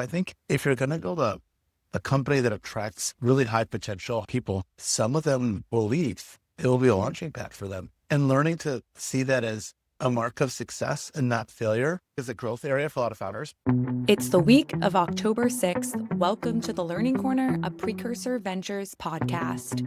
I think if you're going to build a company that attracts really high potential people, some of them will leave. It will be a launching pad for them. And learning to see that as a mark of success and not failure is a growth area for a lot of founders. It's the week of October 6th. Welcome to the Learning Corner, a Precursor Ventures podcast.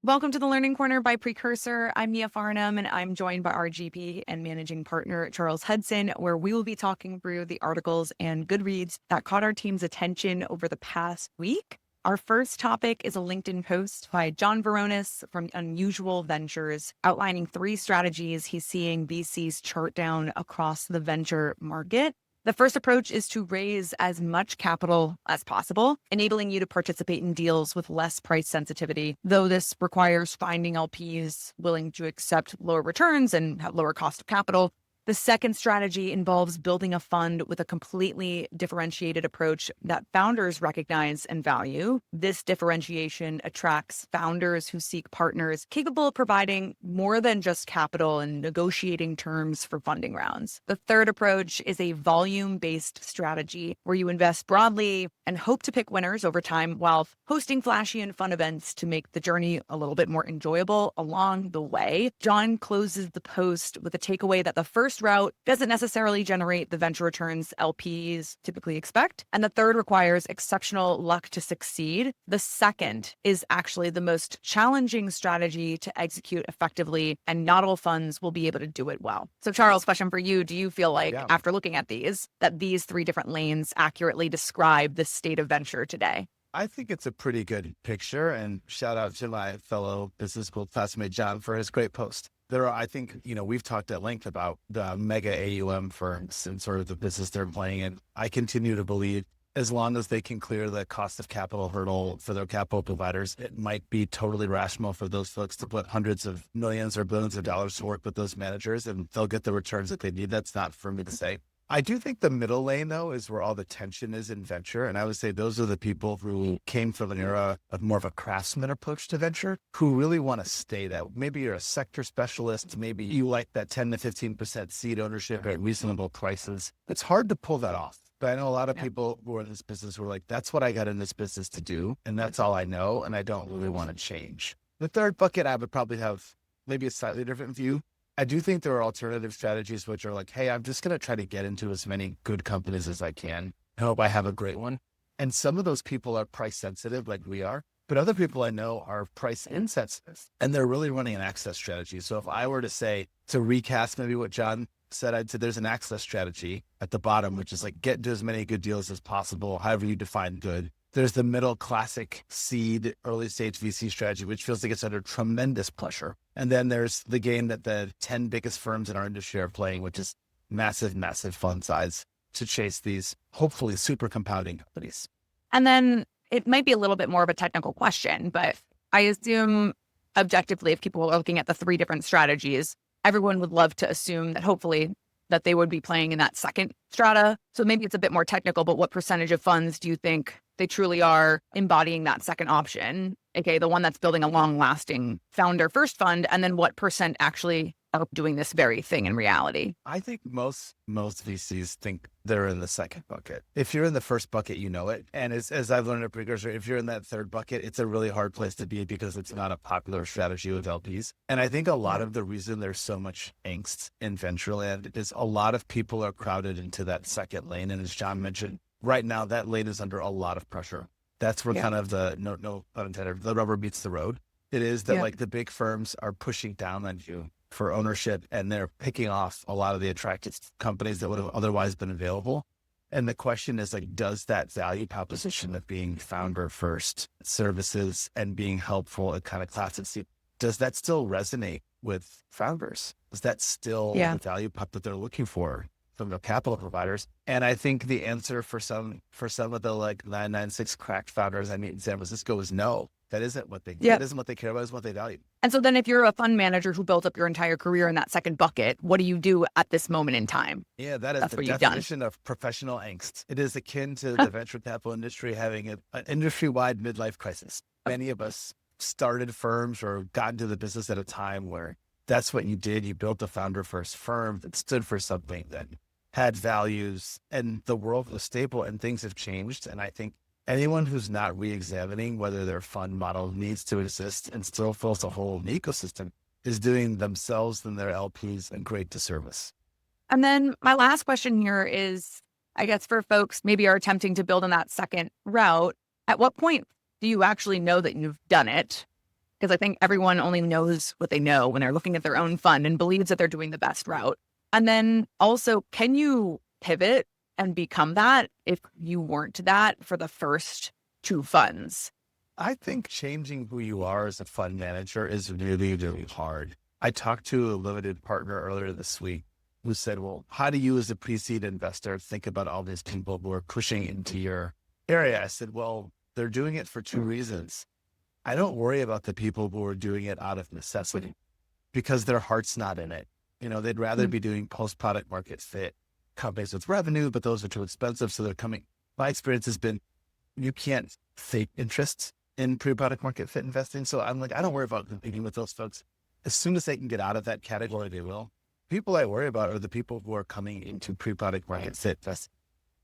Welcome to the Learning Corner by Precursor. I'm Mia Farnham, and I'm joined by our GP and managing partner, Charles Hudson, where we will be talking through the articles and good reads that caught our team's attention over the past week. Our first topic is a LinkedIn post by John Vrionis from Unusual Ventures, outlining 3 strategies he's seeing VCs chart down across the venture market. The first approach is to raise as much capital as possible, enabling you to participate in deals with less price sensitivity, though this requires finding LPs willing to accept lower returns and have lower cost of capital. The second strategy involves building a fund with a completely differentiated approach that founders recognize and value. This differentiation attracts founders who seek partners capable of providing more than just capital and negotiating terms for funding rounds. The third approach is a volume-based strategy where you invest broadly and hope to pick winners over time while hosting flashy and fun events to make the journey a little bit more enjoyable along the way. John closes the post with a takeaway that the first route doesn't necessarily generate the venture returns LPs typically expect, and the third requires exceptional luck to succeed. The second is actually the most challenging strategy to execute effectively, and not all funds will be able to do it well. So Charles, question for you. Do you feel like after looking at these, that these 3 different lanes accurately describe the state of venture today? I think it's a pretty good picture, and shout out to my fellow business school classmate, John, for his great post. I think, we've talked at length about the mega AUM firms and sort of the business they're playing in. I continue to believe as long as they can clear the cost of capital hurdle for their capital providers, it might be totally rational for those folks to put hundreds of millions or billions of dollars to work with those managers, and they'll get the returns that they need. That's not for me to say. I do think the middle lane, though, is where all the tension is in venture. And I would say those are the people who came from an era of more of a craftsman approach to venture, who really want to stay that. Maybe you're a sector specialist. Maybe you like that 10 to 15% seed ownership at reasonable prices. It's hard to pull that off. But I know a lot of people who are in this business who are like, that's what I got in this business to do. And that's all I know. And I don't really want to change. The third bucket, I would probably have maybe a slightly different view. I do think there are alternative strategies which are like, hey, I'm just going to try to get into as many good companies as I can. I hope I have a great one. And some of those people are price sensitive like we are, but other people I know are price insensitive, and they're really running an access strategy. So if I were to say, to recast maybe what John said, I'd say there's an access strategy at the bottom, which is like get into as many good deals as possible, however you define good. There's the middle classic seed, early stage VC strategy, which feels like it's under tremendous pressure. And then there's the game that the 10 biggest firms in our industry are playing, which is massive, massive fund size to chase these hopefully super compounding companies. And then it might be a little bit more of a technical question, but I assume objectively, if people are looking at the 3 different strategies, everyone would love to assume that hopefully that they would be playing in that second strata. So maybe it's a bit more technical, but what percentage of funds do you think they truly are embodying that second option? Okay, the one that's building a long-lasting founder first fund, and then what percent actually are doing this very thing in reality? I think most VCs think they're in the second bucket. If you're in the first bucket, you know it. And as I've learned at Precursor, if you're in that third bucket, it's a really hard place to be because it's not a popular strategy with LPs. And I think a lot of the reason there's so much angst in venture land is a lot of people are crowded into that second lane. And as John mentioned, right now that lane is under a lot of pressure. That's where kind of the, no pun intended, the rubber meets the road. It is that like the big firms are pushing down on you for ownership, and they're picking off a lot of the attractive companies that would have otherwise been available. And the question is like, does that value proposition of being founder first services and being helpful at kind of classes, does that still resonate with founders? Is that still the value prop that they're looking for from the capital providers? And I think the answer for some of the like 996 cracked founders I meet in San Francisco is no. That isn't what they that isn't what they care about, is what they value. And so then if you're a fund manager who built up your entire career in that second bucket, what do you do at this moment in time? Yeah, that's the definition of professional angst. It is akin to the venture capital industry having an industry-wide midlife crisis. Many of us started firms or got into the business at a time where that's what you did. You built a founder first firm that stood for something that had values, and the world was stable and things have changed. And I think anyone who's not re-examining whether their fund model needs to exist and still fills a whole ecosystem is doing themselves and their LPs a great disservice. And then my last question here is, I guess for folks maybe are attempting to build on that second route, at what point do you actually know that you've done it? Because I think everyone only knows what they know when they're looking at their own fund and believes that they're doing the best route. And then also, can you pivot and become that if you weren't that for the first two funds? I think changing who you are as a fund manager is really, really hard. I talked to a limited partner earlier this week who said, well, how do you as a pre-seed investor think about all these people who are pushing into your area? I said, well, they're doing it for two reasons. I don't worry about the people who are doing it out of necessity because their heart's not in it. They'd rather be doing post-product market fit companies with revenue, but those are too expensive. So they're coming. My experience has been, you can't fake interest in pre-product market fit investing. So I'm like, I don't worry about competing with those folks. As soon as they can get out of that category, they will. People I worry about are the people who are coming into pre-product market fit investing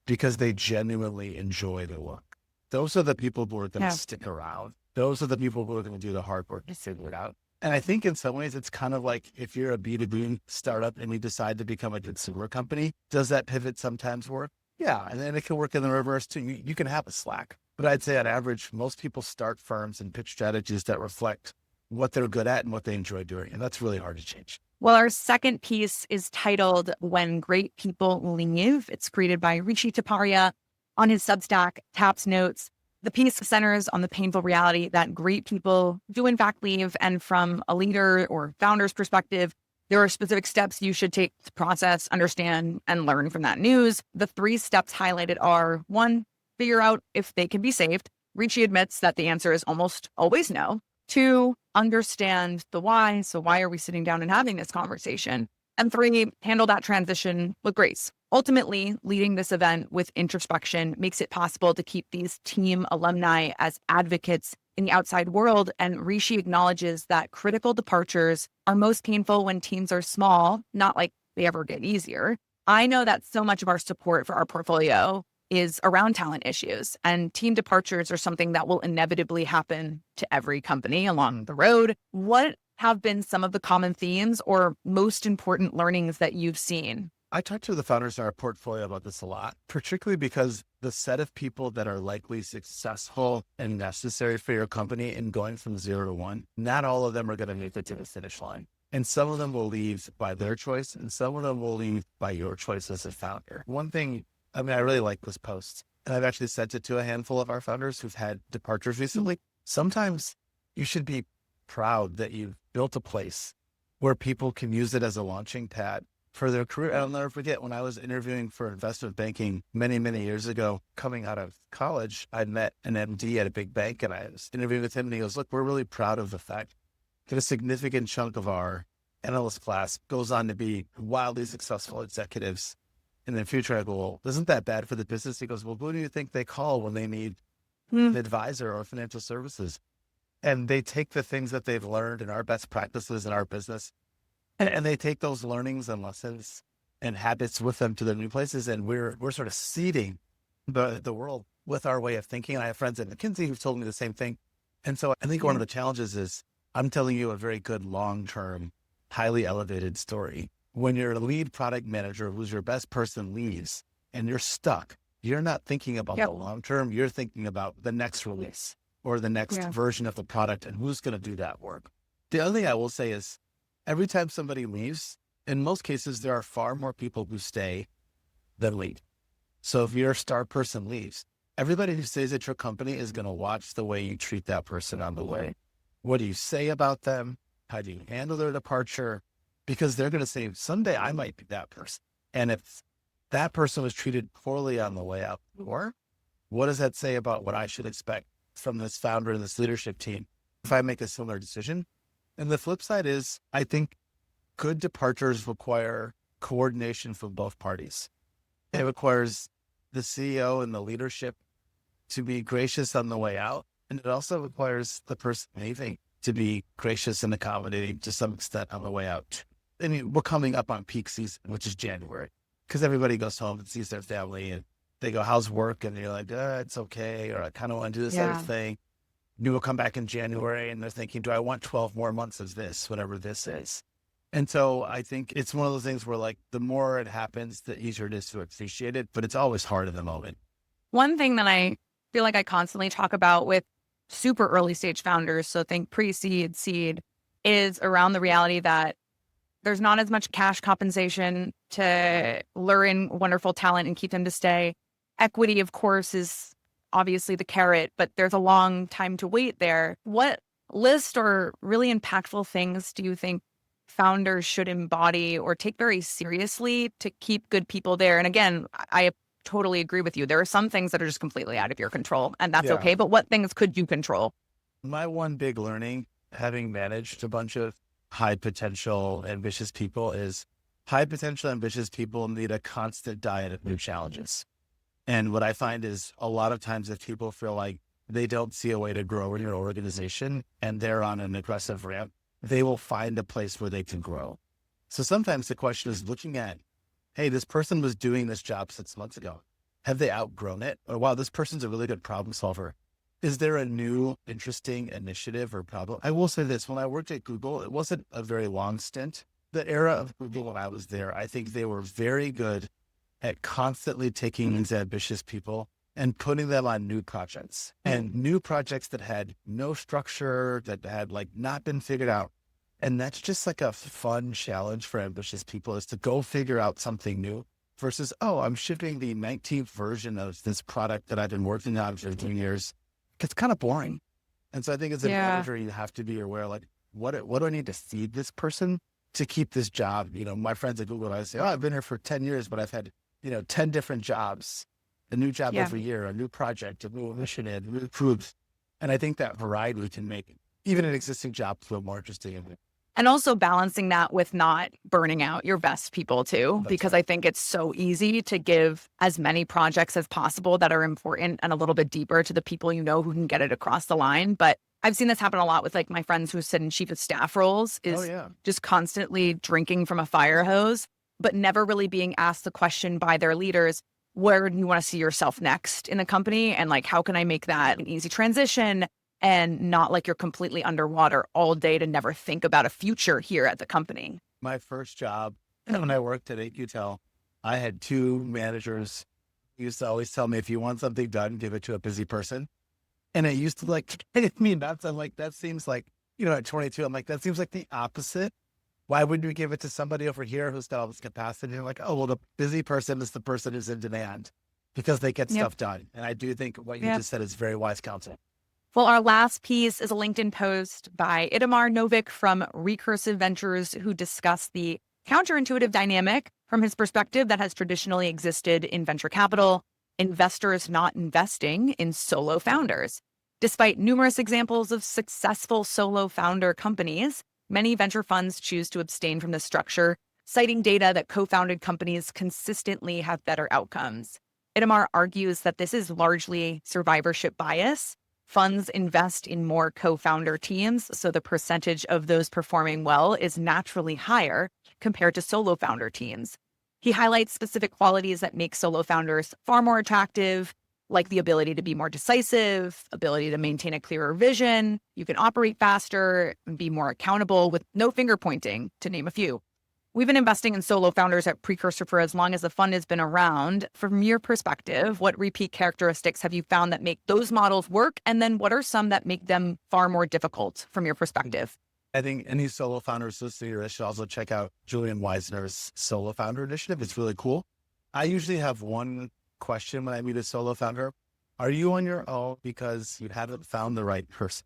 because they genuinely enjoy the work. Those are the people who are going to stick around. Those are the people who are going to do the hard work to figure it out. And I think in some ways, it's kind of like if you're a B2B startup and you decide to become a consumer company, does that pivot sometimes work? Yeah. And then it can work in the reverse too. You can have a slack. But I'd say on average, most people start firms and pitch strategies that reflect what they're good at and what they enjoy doing. And that's really hard to change. Well, our second piece is titled When Great People Leave. It's created by Rishi Taparia on his Substack, Taps Notes. The piece centers on the painful reality that great people do in fact leave. And from a leader or founder's perspective, there are specific steps you should take to process, understand, and learn from that news. The 3 steps highlighted are: 1, figure out if they can be saved. Rishi admits that the answer is almost always no. 2, understand the why. So why are we sitting down and having this conversation? And 3, handle that transition with grace. Ultimately, leading this event with introspection makes it possible to keep these team alumni as advocates in the outside world. And Rishi acknowledges that critical departures are most painful when teams are small, not like they ever get easier. I know that so much of our support for our portfolio is around talent issues, and team departures are something that will inevitably happen to every company along the road. What have been some of the common themes or most important learnings that you've seen? I talk to the founders in our portfolio about this a lot, particularly because the set of people that are likely successful and necessary for your company in going from 0 to 1, not all of them are going to make it to the finish line. And some of them will leave by their choice, and some of them will leave by your choice as a founder. One thing, I really like this post, and I've actually sent it to a handful of our founders who've had departures recently. Sometimes you should be proud that you've built a place where people can use it as a launching pad for their career. I'll never forget when I was interviewing for investment banking many, many years ago, coming out of college, I'd met an MD at a big bank and I was interviewing with him and he goes, look, we're really proud of the fact that a significant chunk of our analyst class goes on to be wildly successful executives in the future. I go, well, isn't that bad for the business? He goes, well, who do you think they call when they need an advisor or financial services? And they take the things that they've learned in our best practices in our business, and they take those learnings and lessons and habits with them to their new places. And we're sort of seeding the world with our way of thinking. And I have friends at McKinsey who've told me the same thing. And so I think one of the challenges is I'm telling you a very good long-term, highly elevated story. When your lead product manager, who's your best person, leaves and you're stuck, you're not thinking about the long-term, you're thinking about the next release or the next version of the product and who's going to do that work. The other thing I will say is every time somebody leaves, in most cases, there are far more people who stay than leave. So if your star person leaves, everybody who stays at your company is going to watch the way you treat that person on the way. What do you say about them? How do you handle their departure? Because they're going to say, someday I might be that person. And if that person was treated poorly on the way out the door, what does that say about what I should expect from this founder and this leadership team if I make a similar decision? And the flip side is, I think good departures require coordination from both parties. It requires the CEO and the leadership to be gracious on the way out. And it also requires the person leaving to be gracious and accommodating to some extent on the way out. I mean, we're coming up on peak season, which is January, because everybody goes home and sees their family and they go, how's work? And you're like, it's okay. Or I kind of want to do this other thing. New will come back in January and they're thinking, do I want 12 more months of this, whatever this is? And so I think it's one of those things where like the more it happens, the easier it is to appreciate it, but it's always hard in the moment. One thing that I feel like I constantly talk about with super early stage founders, so think pre-seed, seed, is around the reality that there's not as much cash compensation to lure in wonderful talent and keep them to stay. Equity, of course, is obviously the carrot, but there's a long time to wait there. What list or really impactful things do you think founders should embody or take very seriously to keep good people there? And again, I totally agree with you. There are some things that are just completely out of your control, and that's okay. But what things could you control? My one big learning, having managed a bunch of high potential, ambitious people, is high potential, ambitious people need a constant diet of new challenges. And what I find is a lot of times if people feel like they don't see a way to grow in your organization and they're on an aggressive ramp, they will find a place where they can grow. So sometimes the question is looking at, hey, this person was doing this job 6 months ago. Have they outgrown it? Or wow, this person's a really good problem solver. Is there a new interesting initiative or problem? I will say this, when I worked at Google, it wasn't a very long stint. The era of Google when I was there, I think they were very good at constantly taking these ambitious people and putting them on new projects and new projects that had no structure, that had like not been figured out. And that's just like a fun challenge for ambitious people, is to go figure out something new versus, oh, I'm shipping the 19th version of this product that I've been working on for 2 years. It's kind of boring. And so I think as a manager, you have to be aware, like, what do I need to feed this person to keep this job? You know, my friends at Google, I say, oh, I've been here for 10 years, but I've had, 10 different jobs, a new job every year, a new project, a new initiative, new proofs. And I think that variety can make even an existing job feel more interesting. And also balancing that with not burning out your best people too, because I think it's so easy to give as many projects as possible that are important and a little bit deeper to the people who can get it across the line. But I've seen this happen a lot with like my friends who sit in chief of staff roles, is just constantly drinking from a fire hose, but never really being asked the question by their leaders, where do you want to see yourself next in the company? And like, how can I make that an easy transition? And not like you're completely underwater all day to never think about a future here at the company. My first job, when I worked at AQTEL, I had 2 managers who used to always tell me, if you want something done, give it to a busy person. And it used to like, me nuts. I'm like, that seems like, at 22, I'm like, that seems like the opposite. Why wouldn't we give it to somebody over here who's got all this capacity? And like, oh, well, the busy person is the person who's in demand because they get stuff done. And I do think what you just said is very wise counsel. Well, our last piece is a LinkedIn post by Itamar Novik from Recursive Ventures, who discussed the counterintuitive dynamic from his perspective that has traditionally existed in venture capital, investors not investing in solo founders. Despite numerous examples of successful solo founder companies, many venture funds choose to abstain from this structure, citing data that co-founded companies consistently have better outcomes. Itamar argues that this is largely survivorship bias. Funds invest in more co-founder teams, so the percentage of those performing well is naturally higher compared to solo founder teams. He highlights specific qualities that make solo founders far more attractive, like the ability to be more decisive, ability to maintain a clearer vision. You can operate faster and be more accountable with no finger pointing, to name a few. We've been investing in solo founders at Precursor for as long as the fund has been around. From your perspective, what repeat characteristics have you found that make those models work? And then what are some that make them far more difficult from your perspective? I think any solo founders listening to this should also check out Julian Weisner's solo founder initiative. It's really cool. I usually have one question when I meet a solo founder. Are you on your own because you haven't found the right person?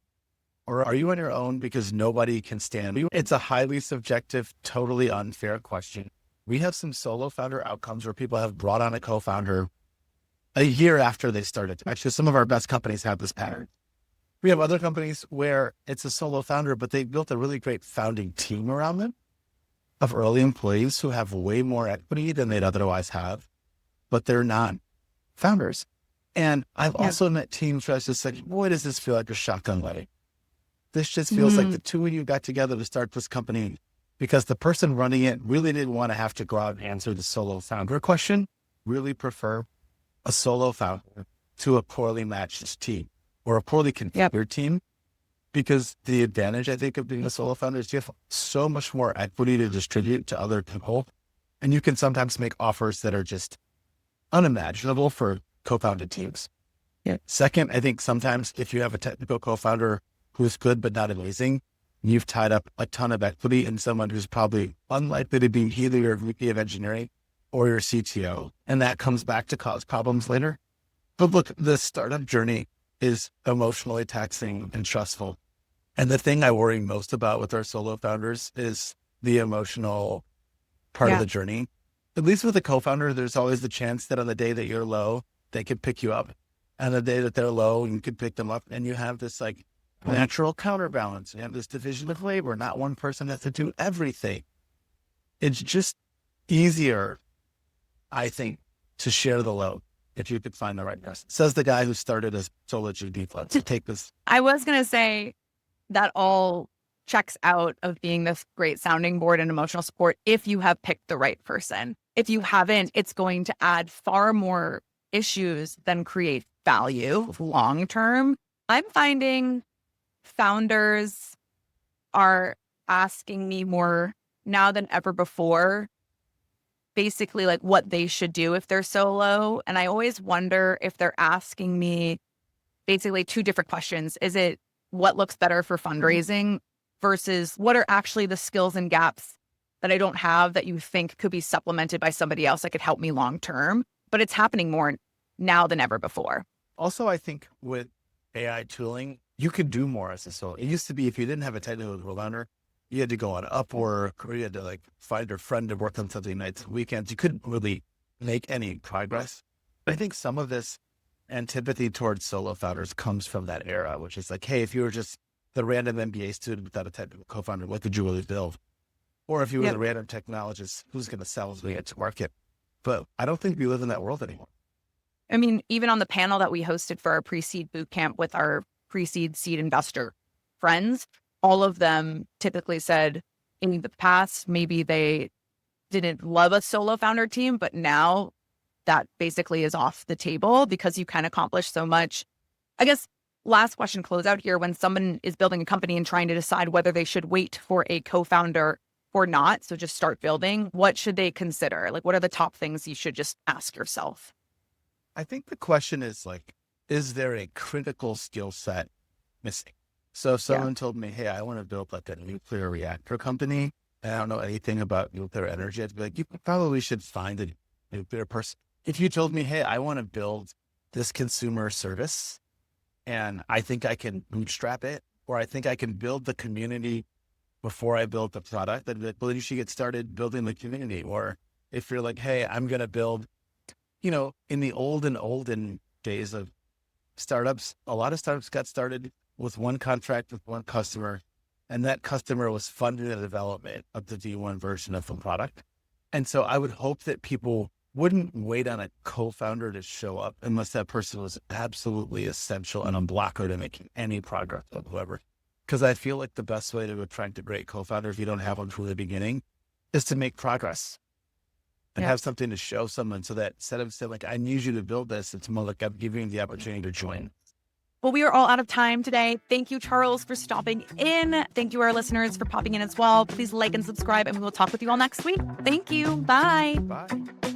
Or are you on your own because nobody can stand you? It's a highly subjective, totally unfair question. We have some solo founder outcomes where people have brought on a co-founder a year after they started. Actually, some of our best companies have this pattern. We have other companies where it's a solo founder, but they built a really great founding team around them of early employees who have way more equity than they'd otherwise have, but they're not founders. And I've also met teams where I was just like, boy, does this feel like a shotgun wedding? This just feels like the two of you got together to start this company because the person running it really didn't want to have to go out and answer the solo founder question. Really prefer a solo founder to a poorly matched team or a poorly configured team. Because the advantage, I think, of being a solo founder is you have so much more equity to distribute to other people. And you can sometimes make offers that are just unimaginable for co-founded teams. Yeah. Second, I think sometimes if you have a technical co-founder who's good but not amazing, you've tied up a ton of equity in someone who's probably unlikely to be either your VP of engineering or your CTO. And that comes back to cause problems later. But look, the startup journey is emotionally taxing and stressful. And the thing I worry most about with our solo founders is the emotional part of the journey. At least with a co-founder, there's always the chance that on the day that you're low, they could pick you up. And the day that they're low, you could pick them up. And you have this like natural counterbalance. You have this division of labor. Not one person has to do everything. It's just easier, I think, to share the load if you could find the right person. Says the guy who started as solo GD. Let's take this. I was going to say that all checks out of being this great sounding board and emotional support if you have picked the right person. If you haven't, it's going to add far more issues than create value long term. I'm finding founders are asking me more now than ever before, basically like what they should do if they're solo. And I always wonder if they're asking me basically two different questions. Is it what looks better for fundraising versus what are actually the skills and gaps that I don't have that you think could be supplemented by somebody else that could help me long term? But it's happening more now than ever before. Also, I think with AI tooling, you could do more as a solo. It used to be if you didn't have a technical co-founder, you had to go on Upwork or you had to like find a friend to work on something nights and weekends. You couldn't really make any progress. But I think some of this antipathy towards solo founders comes from that era, which is like, hey, if you were just the random MBA student without a technical co-founder, what could you really build? Or if you were the random technologist, who's going to sell as we get to market? But I don't think we live in that world anymore. I mean, even on the panel that we hosted for our pre-seed bootcamp with our pre-seed seed investor friends, all of them typically said in the past, maybe they didn't love a solo founder team, but now that basically is off the table because you can accomplish so much. I guess last question, close out here. When someone is building a company and trying to decide whether they should wait for a co-founder or not, so just start building, what should they consider? Like, what are the top things you should just ask yourself? I think the question is like, is there a critical skill set missing? So if someone told me, hey, I want to build like a nuclear reactor company, and I don't know anything about nuclear energy, I'd be like, you probably should find a nuclear person. If you told me, hey, I want to build this consumer service and I think I can bootstrap it, or I think I can build the community before I build the product, then you should get started building the community. Or if you're like, hey, I'm going to build, in the olden days of startups, a lot of startups got started with one contract with one customer, and that customer was funding the development of the V1 version of the product. And so I would hope that people wouldn't wait on a co-founder to show up unless that person was absolutely essential and a blocker to making any progress whatsoever. Because I feel like the best way to attract a great co-founder, if you don't have one from the beginning, is to make progress and have something to show someone, so that instead of saying like, I need you to build this, it's more like I'm giving you the opportunity to join. Well, we are all out of time today. Thank you, Charles, for stopping in. Thank you, our listeners, for popping in as well. Please like and subscribe, and we will talk with you all next week. Thank you. Bye. Bye.